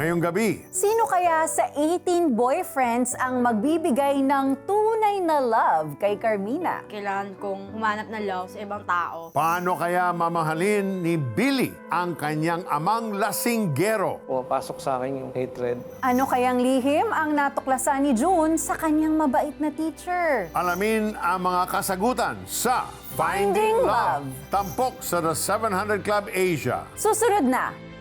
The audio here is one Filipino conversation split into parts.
Ngayong gabi, Sino kaya sa 18 boyfriends ang magbibigay ng tunay na love kay Carmina? Kailangan kong humanap ng love sa ibang tao. paano kaya mamahalin ni Billy ang kanyang amang lasinggero? Pumapasok sa akin yung hatred. Ano kayang lihim ang natuklasan ni June sa kanyang mabait na teacher? Alamin ang mga kasagutan sa Finding Love. Tampok sa The 700 Club Asia. Susunod na!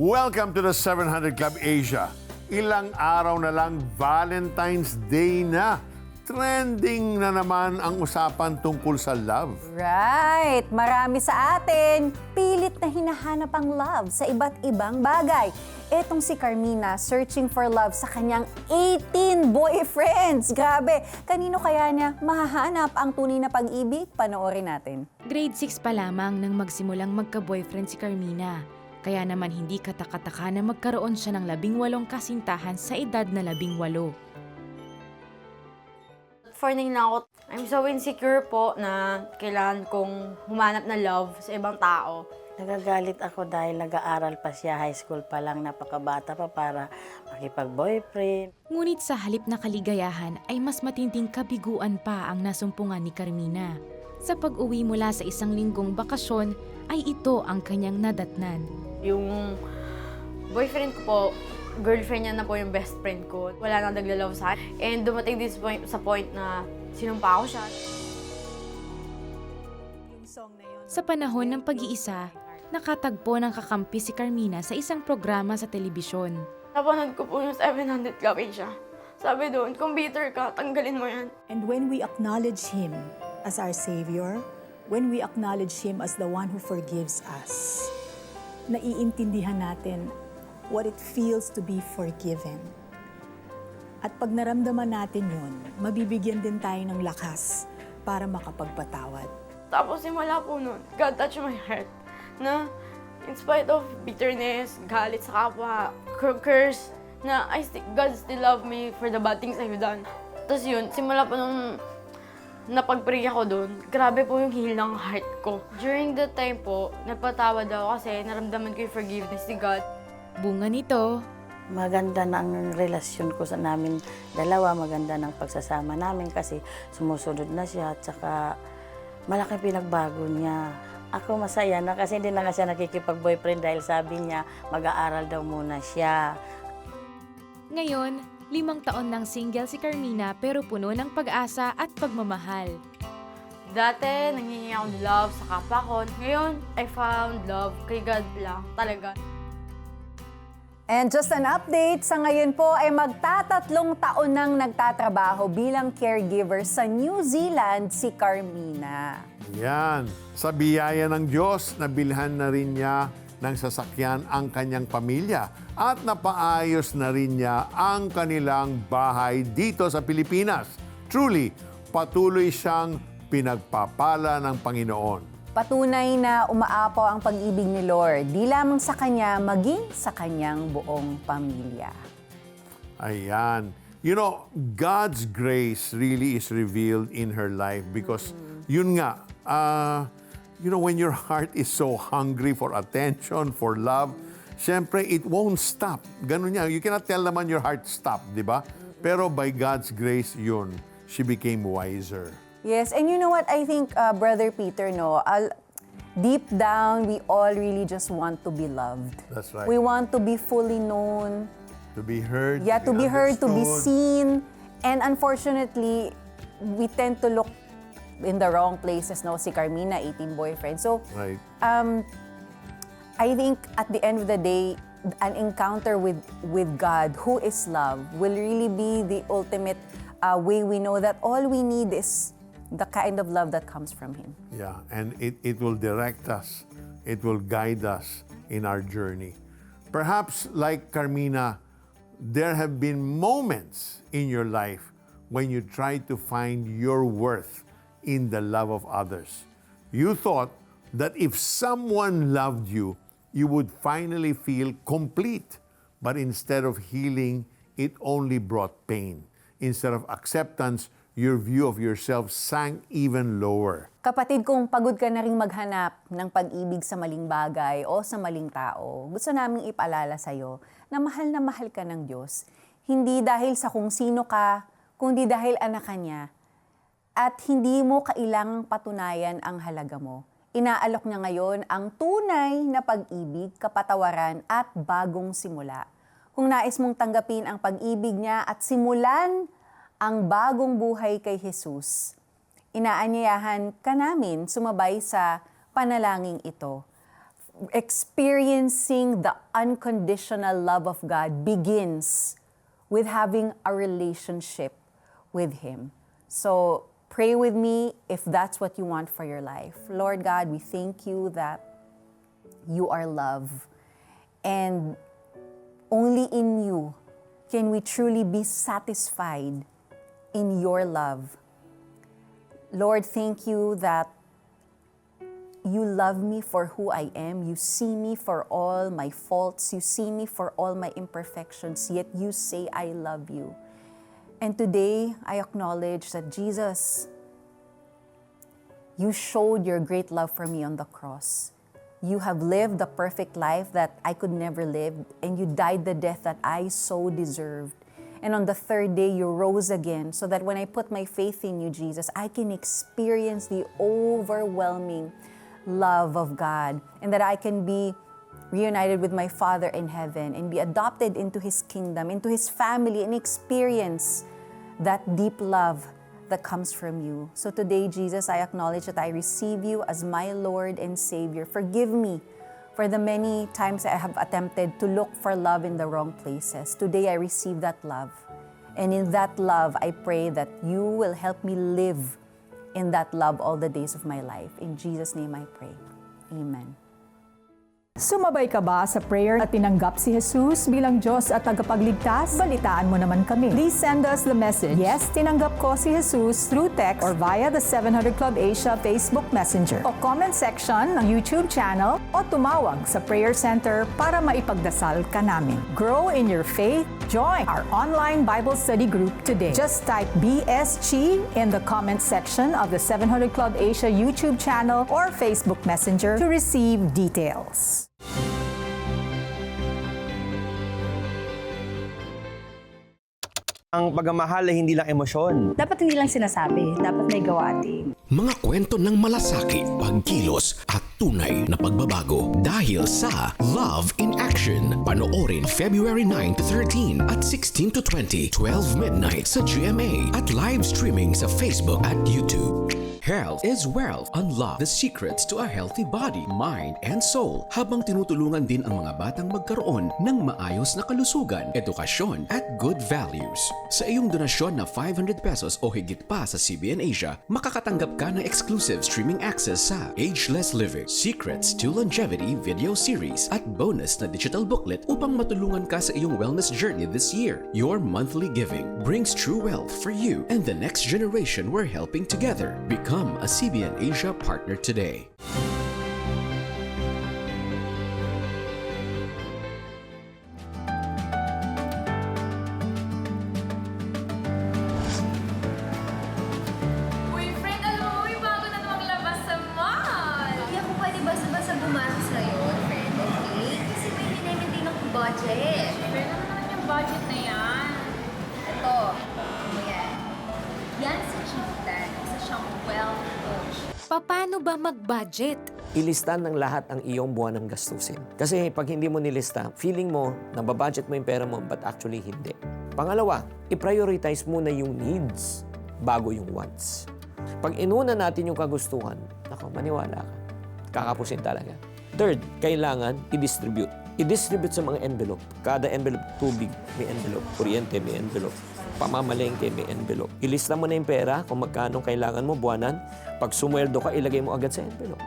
Welcome to the 700 Club Asia. Ilang araw na lang Valentine's Day na. Trending na naman ang usapan tungkol sa love. Right! Marami sa atin, pilit na hinahanap ang love sa iba't ibang bagay. Etong si Carmina, searching for love sa kanyang 18 boyfriends. Grabe! Kanino kaya niya mahahanap ang tunay na pag-ibig? Panoorin natin. Grade 6 pa lamang nang magsimulang magka-boyfriend si Carmina. Kaya naman hindi katakataka na magkaroon siya ng 18 kasintahan sa edad na 18. Forning na ako, I'm so insecure po na kailangan kong humanap ng love sa ibang tao. Nagagalit ako dahil nag-aaral pa siya, high school pa lang, napakabata pa para makipag-boyfriend. Ngunit sa halip na kaligayahan ay mas matinding kabiguan pa ang nasumpungan ni Carmina. Sa pag-uwi mula sa isang linggong bakasyon ay ito ang kanyang nadatnan. Yung boyfriend ko po, girlfriend niya na po yung best friend ko. Wala nang nagla-love sa akin. And dumating this point, sa point na sinumpa ko siya. Sa panahon ng pag-iisa, nakatagpo ng kakampi si Carmina sa isang programa sa telebisyon. Napanood ko po yung 700 Club Asia. Sabi doon, kung bitter ka, tanggalin mo yan. And when we acknowledge Him as our Savior, when we acknowledge Him as the one who forgives us, naiintindihan natin what it feels to be forgiven. At pag naramdaman natin yun, mabibigyan din tayo ng lakas para makapagpatawad. Tapos simula po nun, God touched my heart na in spite of bitterness, galit sa kapwa, curse, na God still love me for the bad things I've done. Tapos yun, simula po nung napag-pray ako doon, grabe po yung heal ng heart ko. During that time po, nagpatawad ako kasi naramdaman ko yung forgiveness ni God. Bunga nito, Maganda na ang relasyon ko sa namin dalawa, maganda ng pagsasama namin kasi sumusunod na siya at saka malaking pinagbago niya. Ako masaya na kasi hindi na nga siya nakikipag-boyfriend dahil sabi niya mag-aaral daw muna siya. ngayon, 5 taon nang single si Carmina pero puno ng pag-asa at pagmamahal. Dati, nanghihingi ako ng love sa kapwa ko. Ngayon, I found love kay God lang, talaga. And just an update, sa ngayon po ay magtatatlong taon nang nagtatrabaho bilang caregiver sa New Zealand si Carmina. Yan. Sa biyaya ng Diyos, nabilhan na rin niya ng sasakyan ang kanyang pamilya at napaayos na rin niya ang kanilang bahay dito sa Pilipinas. Truly, patuloy siyang pinagpapala ng Panginoon. Patunay na umaapaw ang pag-ibig ni Lord, di lamang sa kanya, maging sa kanyang buong pamilya. Ayan. You know, God's grace really is revealed in her life because yun nga, you know, when your heart is so hungry for attention, for love, syempre, it won't stop. Ganun yan. You cannot tell naman your heart stop, di ba? Pero by God's grace, yun, she became wiser. Yes, and you know what? I think, Brother Peter, no, deep down, we all really just want to be loved. That's right. We want to be fully known. To be heard. Yeah, to be heard, to be understood. seen. And unfortunately, we tend to look in the wrong places, no? Si Carmina, 18 boyfriend. So, Right. I think at the end of the day, an encounter with God, who is love, will really be the ultimate way we know that all we need is the kind of love that comes from Him. Yeah, and it will direct us. It will guide us in our journey. Perhaps like Carmina, there have been moments in your life when you tried to find your worth in the love of others. You thought that if someone loved you, you would finally feel complete. But instead of healing, it only brought pain. instead of acceptance, your view of yourself sank even lower. Kapatid, kung pagod ka na ring maghanap ng pag-ibig sa maling bagay o sa maling tao, gusto naming ipaalala sa'yo na mahal ka ng Diyos. Hindi dahil sa kung sino ka, kundi dahil anak ka niya. At hindi mo kailangang patunayan ang halaga mo. Inaalok niya ngayon ang tunay na pag-ibig, kapatawaran at bagong simula. Kung nais mong tanggapin ang pag-ibig niya at simulan ang bagong buhay kay Jesus, inaanyayahan ka namin sumabay sa panalangin ito. Experiencing the unconditional love of God begins with having a relationship with Him. So, pray with me if that's what you want for your life. Lord God, we thank you that you are love. And only in you can we truly be satisfied in your love. Lord, thank you that you love me for who I am. You see me for all my faults. You see me for all my imperfections, yet you say, I love you. And today, I acknowledge that Jesus, you showed your great love for me on the cross. You have lived the perfect life that I could never live, and you died the death that I so deserved. And on the third day, you rose again so that when I put my faith in you, Jesus, I can experience the overwhelming love of God, and that I can be reunited with my Father in heaven and be adopted into His kingdom, into His family, and experience that deep love that comes from you. So today, Jesus, I acknowledge that I receive you as my Lord and Savior. Forgive me for the many times I have attempted to look for love in the wrong places. Today, I receive that love. And in that love, I pray that you will help me live in that love all the days of my life. In Jesus' name I pray. Amen. Sumabay ka ba sa prayer at tinanggap si Jesus bilang Diyos at tagapagligtas? Balitaan mo naman kami. Please send us the message, yes, tinanggap ko si Jesus, through text or via the 700 Club Asia Facebook Messenger o comment section ng YouTube channel o tumawag sa Prayer Center para maipagdasal ka namin. Grow in your faith. Join our online Bible study group today. Just type BSG in the comment section of the 700 Club Asia YouTube channel or Facebook Messenger to receive details. Ang pagmamahal ay hindi lang emosyon. Dapat hindi lang sinasabi, dapat may gawain. Mga kwento ng malasakit, pagkilos at tunay na pagbabago dahil sa Love in Action. Panoorin February 9 to 13 at 16 to 20, 12 midnight sa GMA at live streaming sa Facebook at YouTube. Health is wealth. Unlock the secrets to a healthy body, mind, and soul habang tinutulungan din ang mga batang magkaroon ng maayos na kalusugan, edukasyon, at good values. Sa iyong donasyon na 500 pesos o higit pa sa CBN Asia, makakatanggap ka ng exclusive streaming access sa Ageless Living, Secrets to Longevity video series at bonus na digital booklet upang matulungan ka sa iyong wellness journey this year. Your monthly giving brings true wealth for you and the next generation we're helping together. Become a CBN Asia partner today. Uy, friend, alam mo, may bago na namang labas sa mall. Hindi ako pwede basta-basta bumarang ngayon, friend, okay? Kasi may minimitin akong budget. Friend, ano naman yung budget na yan? Ito, ano yan? Yan si Chitan, isa siyang wealth coach. Paano ba mag-budget? Ilista ng lahat ang iyong buwan ng gastusin. Kasi pag hindi mo nilista, feeling mo, nababudget mo yung pera mo, but actually hindi. Pangalawa, i-prioritize muna yung needs bago yung wants. Pag inuna natin yung kagustuhan, ako, maniwala ka. Kakapusin talaga. Third, kailangan i-distribute. I-distribute sa mga envelope. Kada envelope, tubig, may envelope. Kuryente, may envelope. Pamamalengke, may envelope. Ilista mo na yung pera kung magkano kailangan mo buwanan. Pag sumweldo ka, ilagay mo agad sa envelope.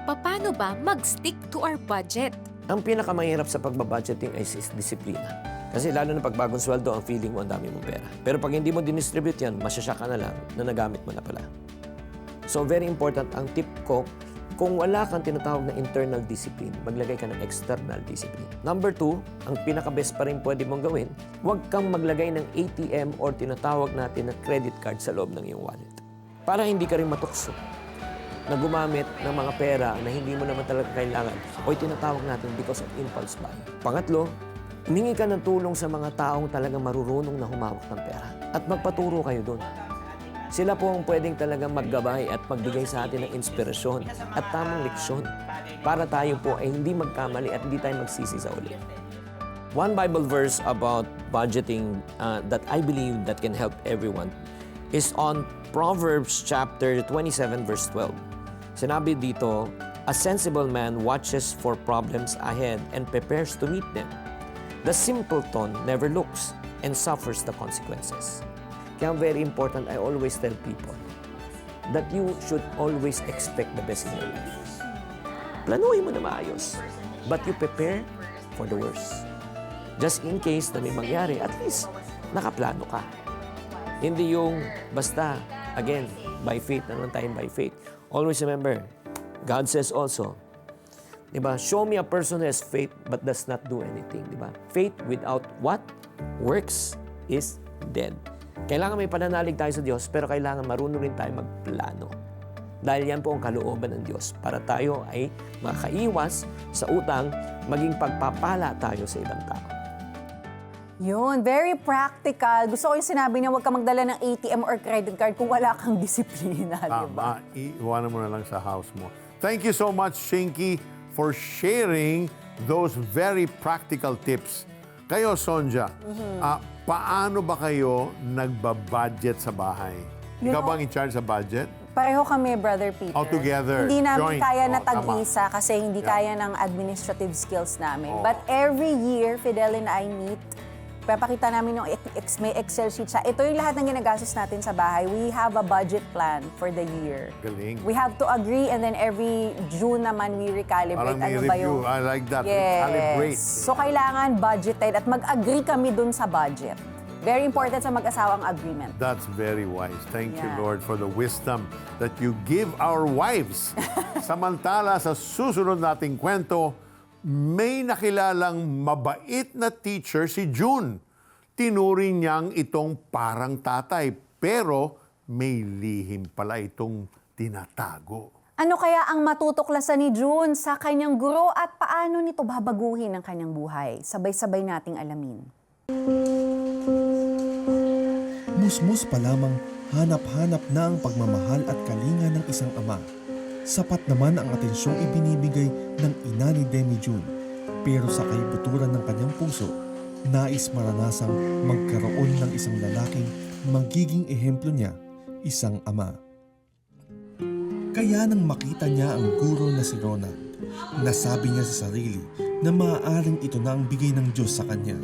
Paano ba mag-stick to our budget? Ang pinakamahirap sa pagbabudgeting ay disiplina. Kasi lalo na pag bagong sweldo, ang feeling mo ang dami mong pera. Pero pag hindi mo dinistribute yan, masyasya ka na lang na nagamit mo na pala. So very important, ang tip ko, Kung wala kang tinatawag na internal discipline, maglagay ka ng external discipline. Number 2, ang pinaka-best pa rin pwede mong gawin, huwag kang maglagay ng ATM or tinatawag natin na credit card sa loob ng iyong wallet. Para hindi ka rin matukso na gumamit ng mga pera na hindi mo naman talaga kailangan o tinatawag natin because of impulse buying. Pangatlo, humingi ka ng tulong sa mga taong talagang marurunong na humawak ng pera at magpaturo kayo doon. Sila po ang pwedeng talagang maggabay at magbigay sa atin ng inspirasyon at tamang leksyon para tayo po ay hindi magkamali at hindi tayo magsisi sa uli. One Bible verse about budgeting that I believe that can help everyone is on Proverbs chapter 27 verse 12. Sinabi dito, a sensible man watches for problems ahead and prepares to meet them. The simpleton never looks and suffers the consequences. Kaya very important, I always tell people that you should always expect the best in your life. Planuhin mo na maayos, but you prepare for the worst. Just in case na may mangyari, at least nakaplano ka. Hindi yung basta, again, by faith, na lang tayong by faith. Always remember, God says also, diba, show me a person who has faith but does not do anything. Diba? Faith without what? Works is dead. Kailangan may pananalig tayo sa Diyos, pero kailangan marunong rin tayo magplano. Dahil yan po ang kalooban ng Diyos para tayo ay makaiwas sa utang, maging pagpapala tayo sa ibang tao. Yun, very practical. Gusto ko yung sinabi niya, huwag ka magdala ng ATM or credit card kung wala kang disiplina, di ba? Tama, iiwanan mo na lang sa house mo. Thank you so much, Shinky, for sharing those very practical tips. Kayo, Sonja, paano ba kayo nagbabudget sa bahay? Ikaw bang in charge sa budget? Pareho kami, Brother Peter. All together, Hindi namin joint. kaya na Oh, tama. tag-isa kasi hindi kaya ng administrative skills namin. But every year, Fidel and I meet, papakita namin yung may Excel sheet siya. Ito yung lahat ng ginagastos natin sa bahay. We have a budget plan for the year. Galing. We have to agree and then every June naman we recalibrate. Parang may Ano ba review. yung... I like that. Yes. Recalibrate. So kailangan budgeted at mag-agree kami dun sa budget. Very important sa mag-asawang agreement. That's very wise. Thank you, Yeah. Lord, for the wisdom that you give our wives. Samantala, sa susunod nating kwento, may nakilalang mabait na teacher si June. Tinuring niyang itong parang tatay, pero may lihim pala itong tinatago. Ano kaya ang matutuklasan ni June sa kanyang guro at paano nito babaguhin ang kanyang buhay? Sabay-sabay nating alamin. Musmus pa lamang hanap-hanap na ang pagmamahal at kalinga ng isang ama. Sapat naman ang atensyong ibinibigay ng ina ni Demi June. Pero sa kaibuturan ng kanyang puso, nais maranasang magkaroon ng isang lalaking magiging ehemplo niya, isang ama. Kaya nang makita niya ang guro na si Ronald, nasabi niya sa sarili na maaaring ito na ang bigay ng Diyos sa kanya.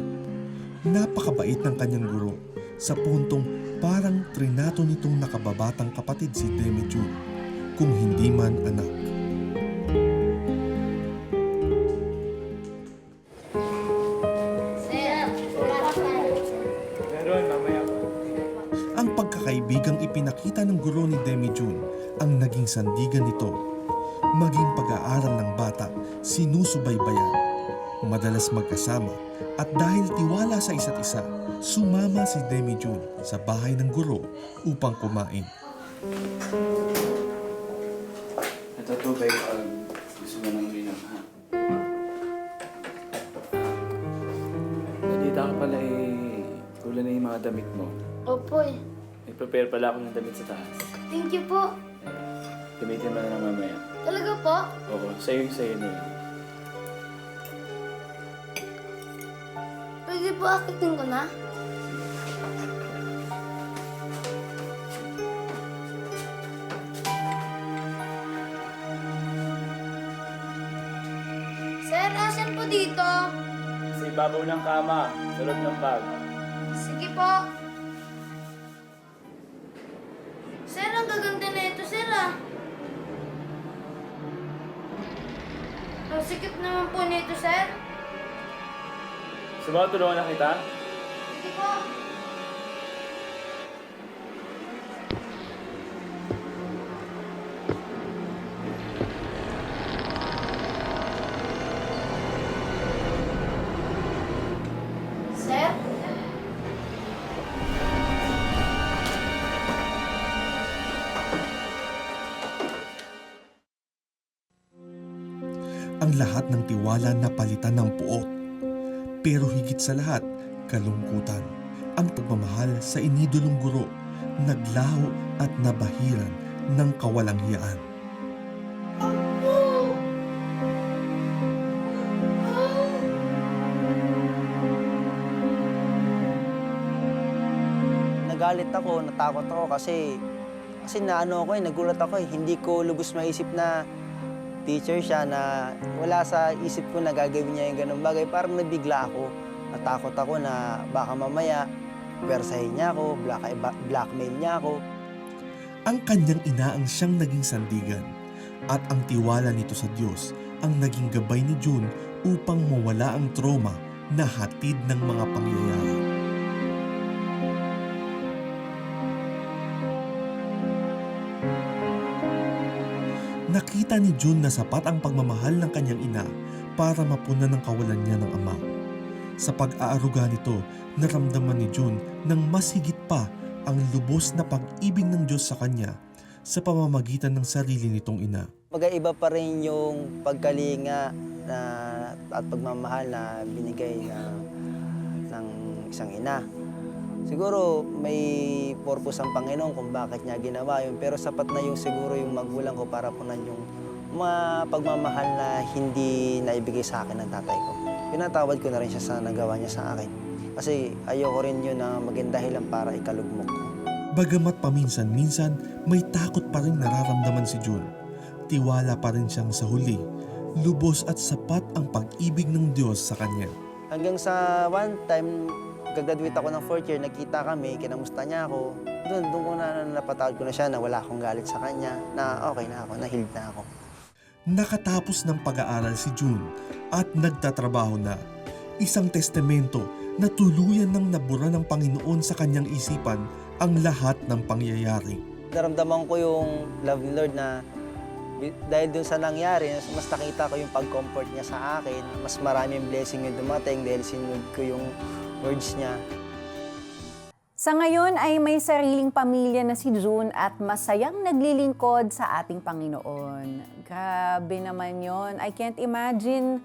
Napakabait ng kanyang guro sa puntong parang trinato nitong nakababatang kapatid si Demi June, kung hindi man anak. Ang pagkakaibigang ipinakita ng guro ni Demi June ang naging sandigan nito. Maging pag-aaral ng bata, sinusubaybayan. Madalas magkasama at dahil tiwala sa isa't isa, sumama si Demi June sa bahay ng guro upang kumain. Ito tubig pag gusto mo nang uminom, ha? Nandito ka pala kulang na yung mga damit mo. Opo eh. Nag-prepare pala ako ng damit sa taas. Thank you po. Gamitin mo na lang mamaya. Talaga po? Oo, sa'yo na yun. Pwede po akitin ko na? Sir, asan po dito? Sa ibabaw ng kama, sa loob ng bag. Sige po. Sir, ang gaganda na ito, sir ah. Ang sikip naman po nito, sir. Gusto mo tulungan na kita? Sige po. ang lahat ng tiwala na palitan ng puot. Pero higit sa lahat, kalungkutan. Ang pagmamahal sa inidolong guro, naglaho at nabahiran ng kawalanghiyaan. Nagalit ako, natakot ako kasi naano ako nagulat ako hindi ko lubos maisip na teacher siya, na wala sa isip ko na gagawin niya yung ganung bagay. Parang nabigla ako, natakot ako na baka mamaya persahin niya ako, blackmail niya ako. Ang kanyang ina ang siyang naging sandigan at ang tiwala nito sa Diyos ang naging gabay ni June upang mawala ang trauma na hatid ng mga pangyayari. Nakita ni June na sapat ang pagmamahal ng kanyang ina para mapunan ang kawalan niya ng ama. Sa pag-aaruga nito, naramdaman ni June ng mas higit pa ang lubos na pag-ibig ng Diyos sa kanya sa pamamagitan ng sarili nitong ina. Magkaiba pa rin yung pagkalinga at pagmamahal na binigay ng isang ina. Siguro may purpose ang Panginoon kung bakit niya ginawa yun, pero sapat na yung siguro yung magulang ko para punan yung mga pagmamahal na hindi naibigay sa akin ng tatay ko. Pinatawad ko na rin siya sa nagawa niya sa akin. Kasi ayoko rin yun na maging dahilan para ikalugmok ko. Bagamat paminsan-minsan, may takot pa rin nararamdaman si June. Tiwala pa rin siyang sa huli. Lubos at sapat ang pag-ibig ng Diyos sa kanya. Hanggang sa one time, pagka-graduate ako ng 4th year, nagkita kami, kinamusta niya ako. Doon ko na napatawad ko na siya na wala akong galit sa kanya, na okay na ako, na-healed na ako. Nakatapos ng pag-aaral si June at nagtatrabaho na. Isang testamento na tuluyan ng nabura ng Panginoon sa kanyang isipan ang lahat ng pangyayari. Naramdaman ko yung love ni Lord na dahil dun sa nangyari, mas nakita ko yung pag-comfort niya sa akin. Mas maraming blessing yung dumating dahil sinunod ko yung words niya. Sa ngayon ay may sariling pamilya na si June at masayang naglilingkod sa ating Panginoon. Grabe naman yon. I can't imagine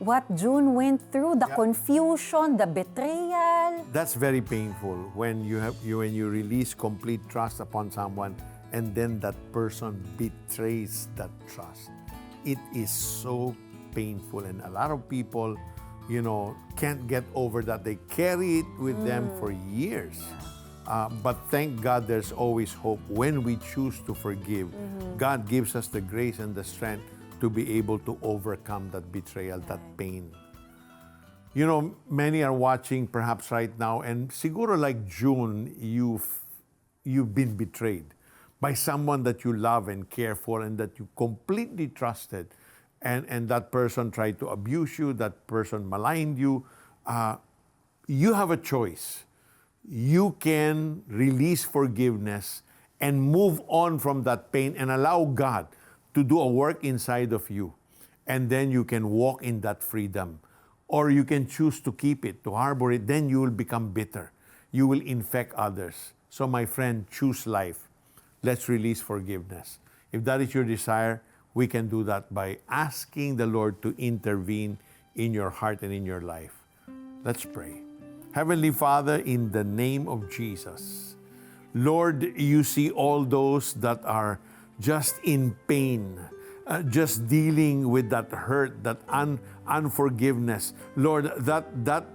what June went through, the confusion, the betrayal. That's very painful when you release complete trust upon someone and then that person betrays that trust. It is so painful, and a lot of people, can't get over that. They carry it with them for years. But thank God there's always hope when we choose to forgive. God gives us the grace and the strength to be able to overcome that betrayal, that pain. Many are watching perhaps right now, and siguro like June, you've been betrayed by someone that you love and care for and that you completely trusted. And that person tried to abuse you, that person maligned you. You have a choice. You can release forgiveness and move on from that pain and allow God to do a work inside of you. And then you can walk in that freedom. Or you can choose to keep it, to harbor it. Then you will become bitter. You will infect others. So my friend, choose life. Let's release forgiveness. If that is your desire, we can do that by asking the Lord to intervene in your heart and in your life. Let's pray. Heavenly Father, in the name of Jesus, Lord, you see all those that are just in pain, just dealing with that hurt, that unforgiveness. Lord, that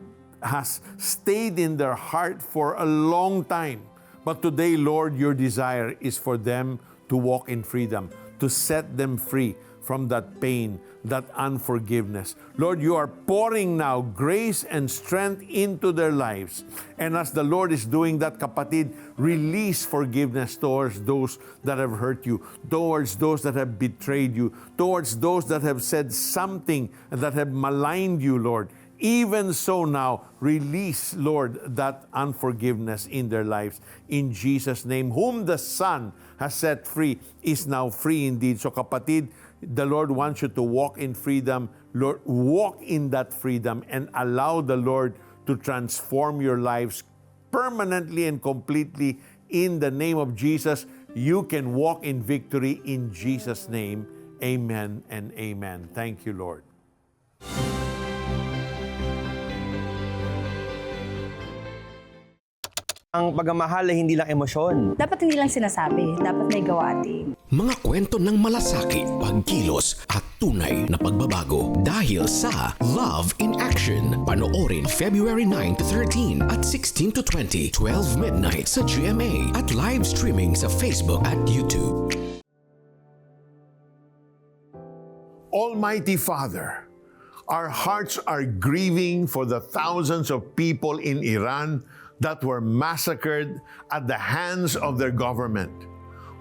has stayed in their heart for a long time. But today, Lord, your desire is for them to walk in freedom, to set them free from that pain, that unforgiveness. Lord, you are pouring now grace and strength into their lives. And as the Lord is doing that, kapatid, release forgiveness towards those that have hurt you, towards those that have betrayed you, towards those that have said something that have maligned you, Lord. Even so now, release, Lord, that unforgiveness in their lives. In Jesus' name, whom the Son has set free is now free indeed. So kapatid, the Lord wants you to walk in freedom. Lord, walk in that freedom and allow the Lord to transform your lives permanently and completely in the name of Jesus. You can walk in victory in Jesus' name. Amen and amen. Thank you, Lord. Ang pagmamahal ay hindi lang emosyon. Dapat hindi lang sinasabi, dapat may gawa din. Mga kwento ng malasakit, pagkilos at tunay na pagbabago dahil sa Love in Action. Panoorin February 9 to 13 at 16 to 20, 12 midnight sa GMA at live streaming sa Facebook at YouTube. Almighty Father, our hearts are grieving for the thousands of people in Iran that were massacred at the hands of their government.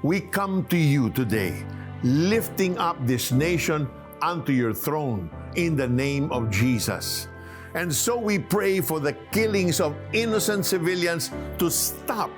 We come to you today, lifting up this nation unto your throne in the name of Jesus. And so we pray for the killings of innocent civilians to stop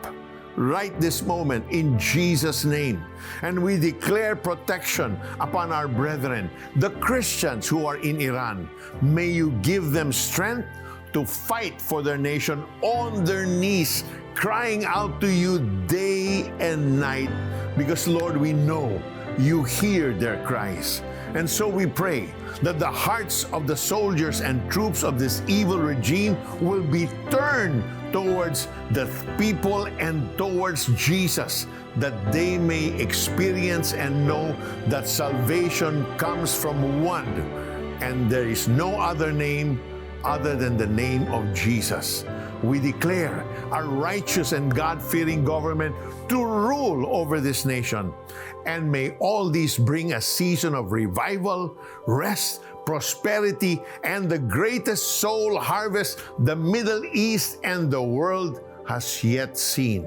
right this moment in Jesus' name. And we declare protection upon our brethren, the Christians who are in Iran. May you give them strength to fight for their nation on their knees, crying out to you day and night, because Lord, we know you hear their cries. And so we pray that the hearts of the soldiers and troops of this evil regime will be turned towards the people and towards Jesus, that they may experience and know that salvation comes from one, and there is no other name other than the name of Jesus. We declare a righteous and God-fearing government to rule over this nation. And may all these bring a season of revival, rest, prosperity, and the greatest soul harvest the Middle East and the world has yet seen.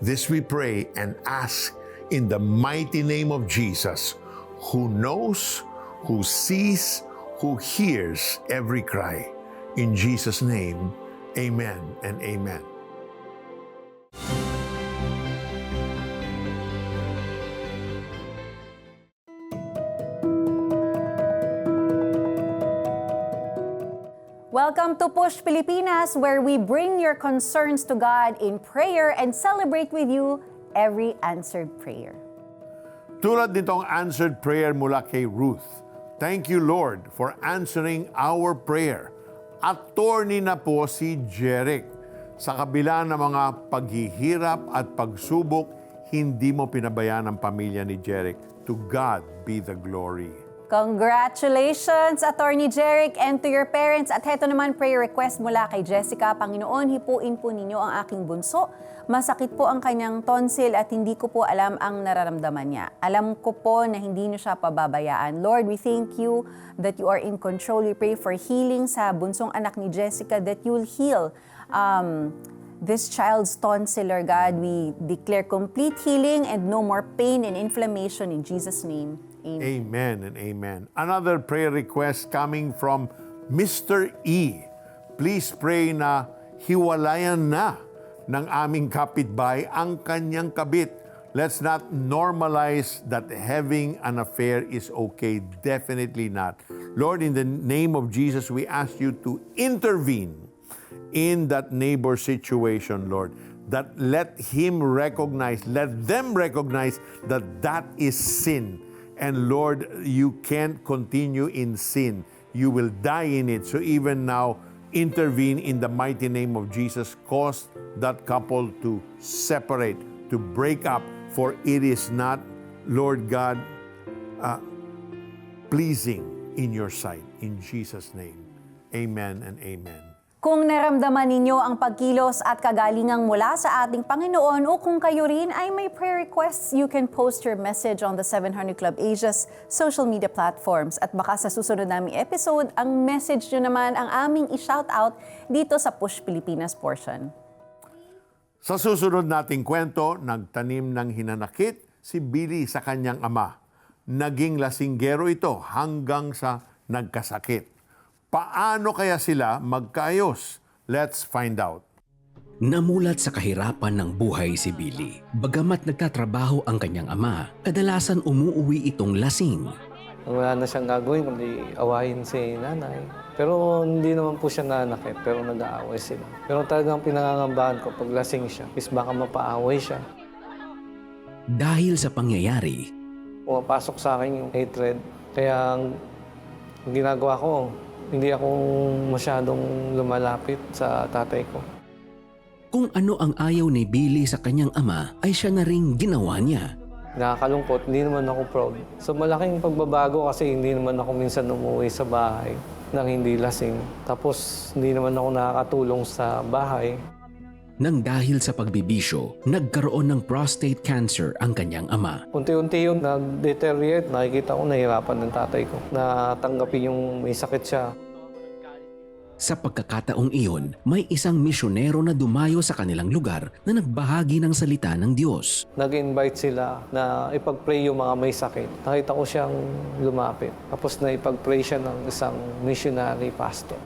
This we pray and ask in the mighty name of Jesus, who knows, who sees, who hears every cry. In Jesus' name, amen and amen. Welcome to Push Pilipinas, where we bring your concerns to God in prayer and celebrate with you every answered prayer. Tulad nitong answered prayer mula kay Ruth, thank you, Lord, for answering our prayer. Attorney na po si Jeric. Sa kabila ng mga paghihirap at pagsubok, hindi mo pinabayaan ang pamilya ni Jeric. To God be the glory. Congratulations, Attorney Jeric, and to your parents. At heto naman, prayer request mula kay Jessica. Panginoon, hipuin po ninyo ang aking bunso. Masakit po ang kanyang tonsil at hindi ko po alam ang nararamdaman niya. Alam ko po na hindi niyo siya pababayaan. Lord, we thank you that you are in control. We pray for healing sa bunsong anak ni Jessica, that you will heal this child's tonsil, Lord God. We declare complete healing and no more pain and inflammation in Jesus' name. Amen. Amen and amen. Another prayer request coming from Mr. E. Please pray na hiwalayan na ng aming kapitbahay ang kanyang kabit. Let's not normalize that having an affair is okay. Definitely not. Lord, in the name of Jesus, we ask you to intervene in that neighbor situation, Lord. That let them recognize that that is sin. And Lord, you can't continue in sin. You will die in it. So even now, intervene in the mighty name of Jesus. Cause that couple to separate, to break up. For it is not, Lord God, pleasing in your sight. In Jesus' name, amen and amen. Kung naramdaman ninyo ang pagkilos at kagalingang mula sa ating Panginoon o kung kayo rin ay may prayer requests, you can post your message on the 700 Club Asia's social media platforms. At baka sa susunod naming episode, ang message nyo naman ang aming i-shout out dito sa Push Pilipinas portion. Sa susunod nating kwento, nagtanim ng hinanakit si Billy sa kanyang ama. Naging lasinggero ito hanggang sa nagkasakit. Paano kaya sila magkaayos? Let's find out. Namulat sa kahirapan ng buhay si Billy. Bagamat nagtatrabaho ang kanyang ama, kadalasan umuuwi itong lasing. Wala na siyang gagawin kundi awayin si nanay. Pero hindi naman po siya nanakit, pero nag-aaway sila. Pero talagang pinangangambahan ko pag lasing siya, is baka mapaaway siya. Dahil sa pangyayari, pumapasok sa akin yung hatred. Kaya ang ginagawa ko, hindi ako masyadong lumalapit sa tatay ko. Kung ano ang ayaw ni Billy sa kanyang ama ay siya na ring ginawa niya. Nakakalungkot, hindi naman ako proud. So malaking pagbabago kasi hindi naman ako minsan umuwi sa bahay nang hindi lasing. Tapos hindi naman ako nakakatulong sa bahay. Nang dahil sa pagbibisyo, nagkaroon ng prostate cancer ang kanyang ama. Unti-unti yun nag-deteriorate. Nakikita ko nahirapan ng tatay ko na tanggapin yung may sakit siya. Sa pagkakataong iyon, may isang misyonero na dumayo sa kanilang lugar na nagbahagi ng salita ng Diyos. Nag-invite sila na ipag-pray yung mga may sakit. Nakita ko siyang lumapit. Tapos na ipag-pray siya ng isang missionary pastor.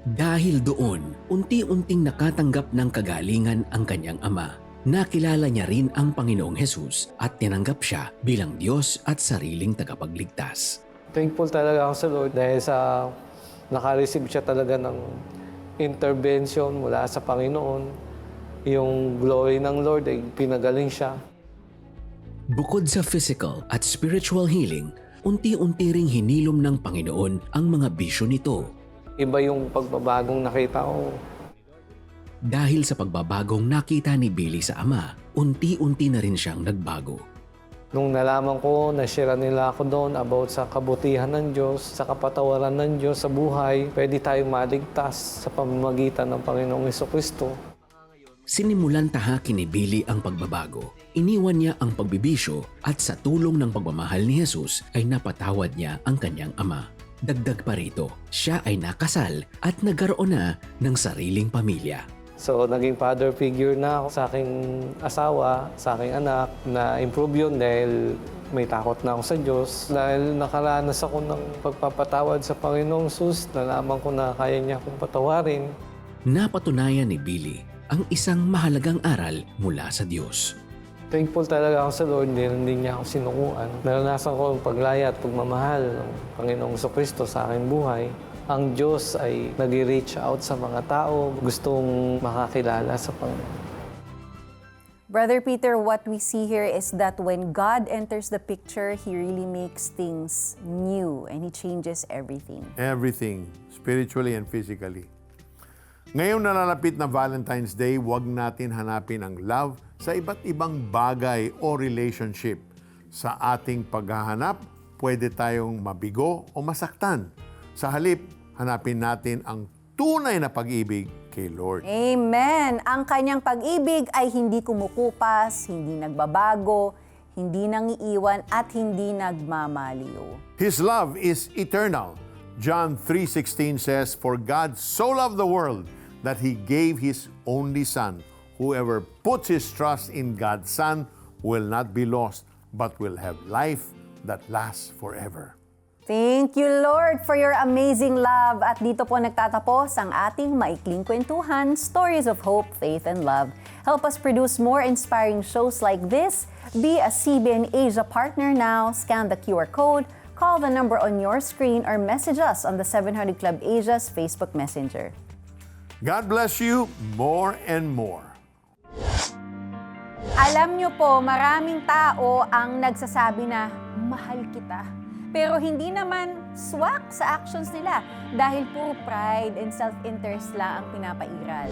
Dahil doon, unti-unting nakatanggap ng kagalingan ang kanyang ama. Nakilala niya rin ang Panginoong Hesus at tinanggap siya bilang Diyos at sariling tagapagligtas. Thankful talaga ako sa Lord dahil sa naka-receive siya talaga ng intervention mula sa Panginoon. Yung glory ng Lord ay pinagaling siya. Bukod sa physical at spiritual healing, unti-unti ring hinilom ng Panginoon ang mga bisyo nito. Iba yung pagbabagong nakita ko. Dahil sa pagbabagong nakita ni Billy sa ama, unti-unti na rin siyang nagbago. Nung nalaman ko, na-share nila ako doon about sa kabutihan ng Diyos, sa kapatawaran ng Diyos sa buhay, pwede tayong maligtas sa pamamagitan ng Panginoong Jesucristo. Sinimulan tahakin ni Billy ang pagbabago. Iniwan niya ang pagbibisyo at sa tulong ng pagmamahal ni Jesus ay napatawad niya ang kanyang ama. Dagdag pa rito, siya ay nakasal at nagkaroon na ng sariling pamilya. So, naging father figure na ako sa aking asawa, sa aking anak, na improve yun dahil may takot na ako sa Diyos. Dahil nakaranas ako ng pagpapatawad sa Panginoong Jesus, nalaman ko na kaya niya akong patawarin. Napatunayan ni Billy ang isang mahalagang aral mula sa Diyos. Thankful talaga ako sa Lord, hindi niya ako sinukuan. Naranasan ko ang paglaya at pagmamahal ng Panginoong Jesucristo sa aking buhay. Ang Diyos ay nag-reach out sa mga tao, gustong makakilala sa Panginoon. Brother Peter, what we see here is that when God enters the picture, He really makes things new and He changes everything. Everything, spiritually and physically. Ngayong nalalapit na Valentine's Day, huwag natin hanapin ang love sa iba't ibang bagay o relationship. Sa ating paghahanap, pwede tayong mabigo o masaktan. Sa halip, hanapin natin ang tunay na pag-ibig kay Lord. Amen! Ang kanyang pag-ibig ay hindi kumukupas, hindi nagbabago, hindi nangiiwan at hindi nagmamaliw. His love is eternal. John 3:16 says, "For God so loved the world that He gave His only Son. Whoever puts his trust in God's Son will not be lost, but will have life that lasts forever." Thank you, Lord, for your amazing love. At dito po nagtatapos ang ating maikling kwentuhan, stories of hope, faith, and love. Help us produce more inspiring shows like this. Be a CBN Asia partner now. Scan the QR code, call the number on your screen, or message us on the 700 Club Asia's Facebook Messenger. God bless you more and more. Alam niyo po, maraming tao ang nagsasabi na mahal kita. Pero hindi naman swak sa actions nila dahil puro pride and self-interest lang ang pinapairal.